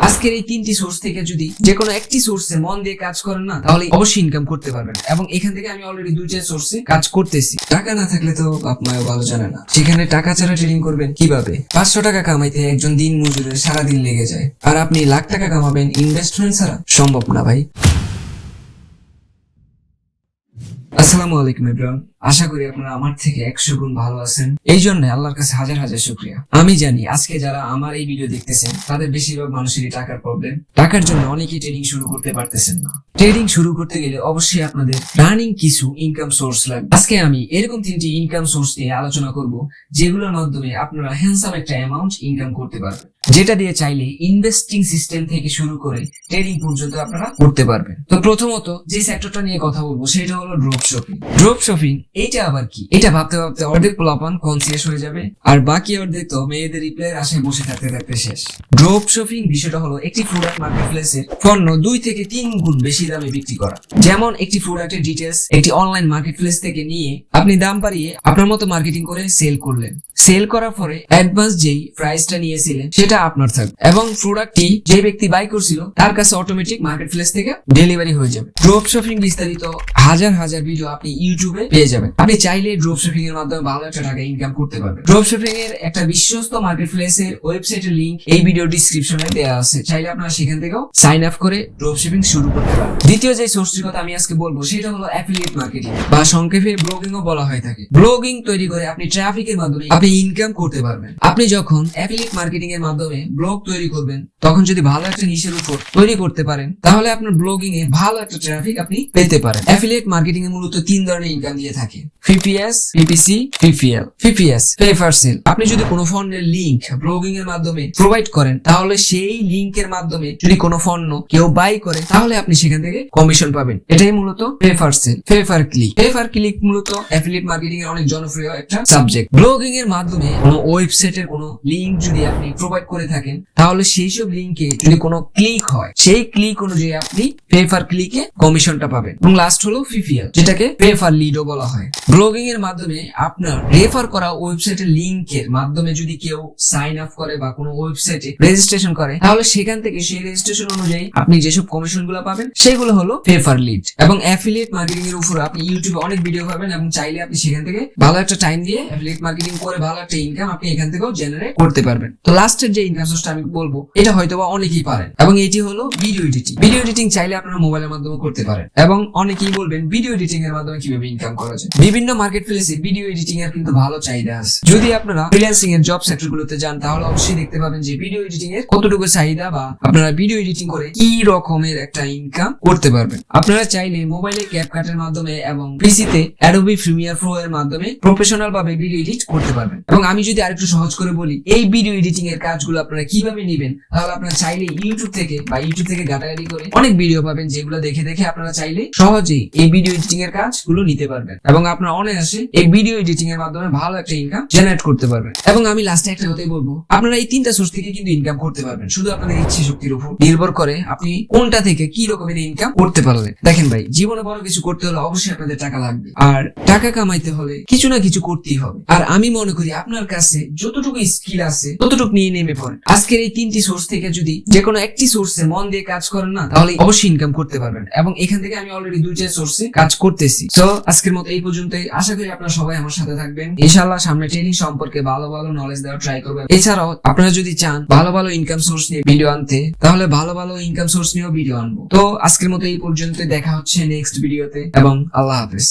আজকের এই তিনটি সোর্স থেকে যদি যে কোনো একটি সোর্সে মন দিয়ে কাজ করেন না, তাহলে অবশ্যই ইনকাম করতে পারবেন। এবং এখান থেকে আমি অলরেডি দুইটা সোর্সে কাজ করতেছি। টাকা না থাকলে তো বাপ মাও ভালো জানে না, সেখানে টাকা ছাড়া ট্রেডিং করবেন কিভাবে? 500 টাকা কামাইতে একজন দিন মজুরের সারাদিন লেগে যায়, আর আপনি লাখ টাকা কামাবেন ইনভেস্টমেন্ট ছাড়া? সম্ভব না ভাই। আসসালামু আলাইকুম এভরিওয়ান, আশা করি আপনারা আমার থেকে 100 গুণ ভালো আছেন। এই জন্য আল্লাহর কাছে হাজার হাজার শুকরিয়া। আমি জানি আজকে যারা আমার এই ভিডিও দেখতেছেন তাদের বেশিরভাগ মানুষেরই টাকার প্রবলেম। টাকার জন্য অনেকেই ট্রেডিং শুরু করতে পারতেছেন না। ট্রেডিং শুরু করতে গেলে অবশ্যই আপনাদের রানিং কিছু ইনকাম সোর্স লাগবে। আজকে আমি এরকম 3টি ইনকাম সোর্স নিয়ে আলোচনা করব, যেগুলোর মাধ্যমে আপনারা হ্যান্ডসাম একটা অ্যামাউন্ট ইনকাম করতে পারবেন, যেটা দিয়ে চাইলে ইনভেস্টিং সিস্টেম থেকে শুরু করে ট্রেডিং পর্যন্ত আপনারা করতে পারবেন। তো প্রথমত যে সেক্টরটা নিয়ে কথা বলবো সেটা হলো ড্রপ শপিং। ড্রপ শপিং এইটা আবার কি? এটা ভাবতে ভাবতে অর্ধেক পোলাপান কনসিয়াস হয়ে যাবে, আর বাকি অর্ধেক তো মেয়েদের রিপ্লাইয়ের আশায় বসে থাকতে থাকতে শেষ। ড্রপ শপিং বিষয়টা হলো একটি প্রোডাক্ট মার্কেটপ্লেসের পণ্য 2 থেকে 3 গুণ বেশি দামে বিক্রি করা। যেমন একটি প্রোডাক্টের ডিটেলস একটি অনলাইন মার্কেটপ্লেস থেকে নিয়ে আপনি দাম বাড়িয়ে আপনার মতো মার্কেটিং করে সেল করলেন। সেল করার পরে অ্যাডভান্স যেই প্রাইসটা নিয়েছিলেন সেটা আপনার থাকবে, এবং প্রোডাক্টটি যে ব্যক্তি বাই করছিল তার কাছে অটোমেটিক মার্কেটপ্লেস থেকে ডেলিভারি হয়ে যাবে। ড্রপ শপিং বিস্তারিত হাজার হাজার ভিডিও আপনি ইউটিউবে পেয়ে যাবেন। আপনি চাইলে ড্রপ শপিং এর মাধ্যমে ভালো একটা টাকা ইনকাম করতে পারবেন। ড্রপ শপিং এর একটা বিশ্বস্ত মার্কেটপ্লেসের ওয়েবসাইটের লিংক এই ভিডিও ডিসক্রিপশনে দেওয়া আছে, চাইলে আপনারা সেখান থেকেও সাইন আপ করে ড্রপ শপিং শুরু করতে পারবেন। দ্বিতীয় যে সোর্সটির কথা আমি আজকে বলবো সেটা হলো অ্যাফিলিয়েট মার্কেটিং, বা সংক্ষেপে ব্লগিং ও বলা হয়ে থাকে। ব্লগিং তৈরি করে আপনি ট্রাফিকের মাধ্যমে আপনি ইনকাম করতে পারবেন। আপনি যখন অ্যাফিলিয়েট মার্কেটিং এর মাধ্যমে ব্লগ তৈরি করবেন, তখন যদি ভালো একটা নিশের উপর তৈরি করতে পারেন, তাহলে আপনার ব্লগিং এ ভালো একটা ট্রাফিক আপনি পেতে পারেন। অ্যাফিলিয়েট মার্কেটিং এ মূলত 3 ধরনের ইনকাম দিয়ে থাকে: PPS, PPC, PPL। PPS pay per sale. আপনি যদি কোনো পণ্যের লিংক ব্লগিং এর মাধ্যমে প্রোভাইড করেন, তাহলে সেই লিংকের মাধ্যমে যদি কোনো পণ্য কেউ বাই করে, তাহলে আপনি সেখান থেকে কমিশন পাবেন। এটাই মূলত pay per sale. Pay per click. Pay per click মূলত অ্যাফিলিয়েট মার্কেটিং এর অনেক জনপ্রিয় একটা সাবজেক্ট। ব্লগিং এর মাধ্যমে কোনো ওয়েবসাইটের কোনো লিংক যদি আপনি প্রোভাইড করে থাকেন, তাহলে সেই সব লিংকে যদি কোনো ক্লিক হয়, সেই ক্লিক অনুযায়ী আপনি পে পার ক্লিকে কমিশনটা পাবেন। এবং লাস্ট হলো PPL, যেটাকে পে পার লিডও বলা হয়। ব্লগিং এর মাধ্যমে আপনার রেফার করা ওয়েবসাইটের লিংকের মাধ্যমে যদি কেউ সাইন আপ করে বা কোনো ওয়েবসাইটে রেজিস্ট্রেশন করে, তাহলে সেখান থেকে সেই রেজিস্ট্রেশন অনুযায়ী আপনি যেসব কমিশন গুলো পাবেন সেগুলো হলো পে পার লিড। এবং অ্যাফিলিয়েট মার্কেটিং এর উপর আপনি ইউটিউবে অনেক ভিডিও পাবেন, এবং চাইলে আপনি সেখান থেকে ভালো একটা টাইম দিয়ে অ্যাফিলিয়েট মার্কেটিং করে ভালো একটা ইনকাম আপনি এখান থেকেও জেনারেট করতে পারবেন। তো লাস্টের যে ইনকাম সোর্সটা আমি বলবো, এটা হয়তোবা অনেকেই পারেন, এবং এটি হলো ভিডিও এডিটিং। ভিডিও এডিটিং চাইলে আপনারা মোবাইলের মাধ্যমে করতে পারেন। এবং অনেকেই বলবেন ভিডিও এডিটিং এর মাধ্যমে কিভাবে ইনকাম করা যায়। বিভিন্ন মার্কেট প্লেসে ভিডিও এডিটিং এর কিন্তু ভালো চাহিদা আছে। যদি আপনারা ফ্রিল্যান্সিং এর জব সেক্টর গুলোতে যান, তাহলে অবশ্যই দেখতে পাবেন যে ভিডিও এডিটিং এর কতটুকু চাহিদা, বা আপনারা ভিডিও এডিটিং করে কি রকমের একটা ইনকাম করতে পারবেন। আপনারা চাইলে মোবাইলে ক্যাপকাটের মাধ্যমে এবং পিসিতে অ্যাডোবি প্রিমিয়ার প্রো এর মাধ্যমে প্রফেশনাল ভাবে ভিডিও এডিট করতে পারবেন। এবং আমি যদি আরেকটু সহজ করে বলি, এই ভিডিও এডিটিং এর কাজগুলো আপনারা কিভাবে নেবেন, তাহলে আপনারা চাইলে ইউটিউব থেকে ঘাটাঘাটি করে অনেক ভিডিও পাবেন, যেগুলো দেখে দেখে আপনারা চাইলে সহজেই এই ভিডিও এডিটিং এর কাজগুলো নিতে পারবেন, এবং আপনারা অনায়াসে এই ভিডিও এডিটিং এর মাধ্যমে ভালো একটা ইনকাম জেনারেট করতে পারবেন। এবং আমি লাস্টে একটা কথাই বলবো, আপনারা এই 3টা সোর্স থেকে কিন্তু ইনকাম করতে পারবেন, শুধু আপনাদের ইচ্ছে শক্তির উপর নির্ভর করে আপনি কোনটা থেকে কি রকমের ইনকাম করতে পারবেন। দেখেন ভাই, জীবনে বড় কিছু করতে হলে অবশ্যই আপনাদের টাকা লাগবে, আর টাকা কামাইতে হলে কিছু না কিছু করতেই হবে। আর আমি মনে করি আপনার কাছে যতটুকু স্কিল আছে ততটুকু নিয়ে নেমে পড়েন। আজকের এই 3টি সোর্স থেকে যদি যে কোনো একটি সোর্সে মন দিয়ে কাজ করেন না, তাহলে অবশ্যই ইনকাম করতে পারবেন। এবং এখান থেকে আমি অলরেডি 2টা সোর্সে কাজ করতেছি। তো আজকের মতো এই পর্যন্তই। আশা করি আপনারা সবাই আমার সাথে থাকবেন। ইনশাআল্লাহ সামনে ট্রেনিং সম্পর্কে ভালো ভালো নলেজ দেওয়ার ট্রাই করবেন। এছাড়াও আপনারা যদি চান ভালো ভালো ইনকাম সোর্স নিয়ে ভিডিও আনতে, তাহলে ভালো ভালো ইনকাম সোর্স নিয়েও ভিডিও আনবো। তো আজকের মতো এই পর্যন্ত, দেখা হচ্ছে নেক্সট ভিডিওতে, এবং আল্লাহ হাফেজ।